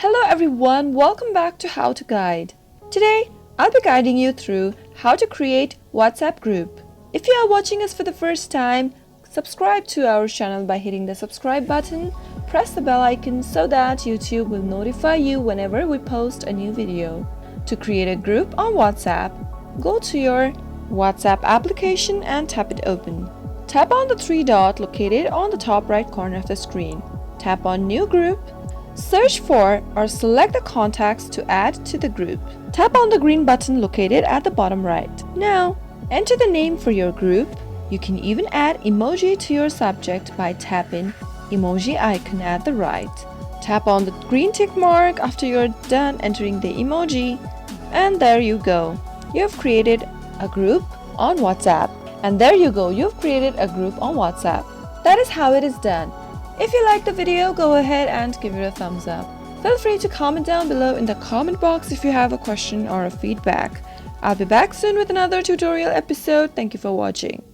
Hello everyone, welcome back to How to Guide. Today, I'll be guiding you through how to create WhatsApp group. If you are watching us for the first time, subscribe to our channel by hitting the subscribe button, press the bell icon so that YouTube will notify you whenever we post a new video. To create a group on WhatsApp, go to your WhatsApp application and tap it open. Tap on the three dots located on the top right corner of the screen. Tap on New Group. Search for or select the contacts to add to the group. Tap on the green button located at the bottom right. Now, enter the name for your group. You can even add emoji to your subject by tapping emoji icon at the right. Tap on the green tick mark after you're done entering the emoji, and there you go. You have created a group on WhatsApp. And there you go, you've created a group on WhatsApp. That is how it is done. If you liked the video, go ahead and give it a thumbs up. Feel free to comment down below in the comment box if you have a question or a feedback. I'll be back soon with another tutorial episode. Thank you for watching.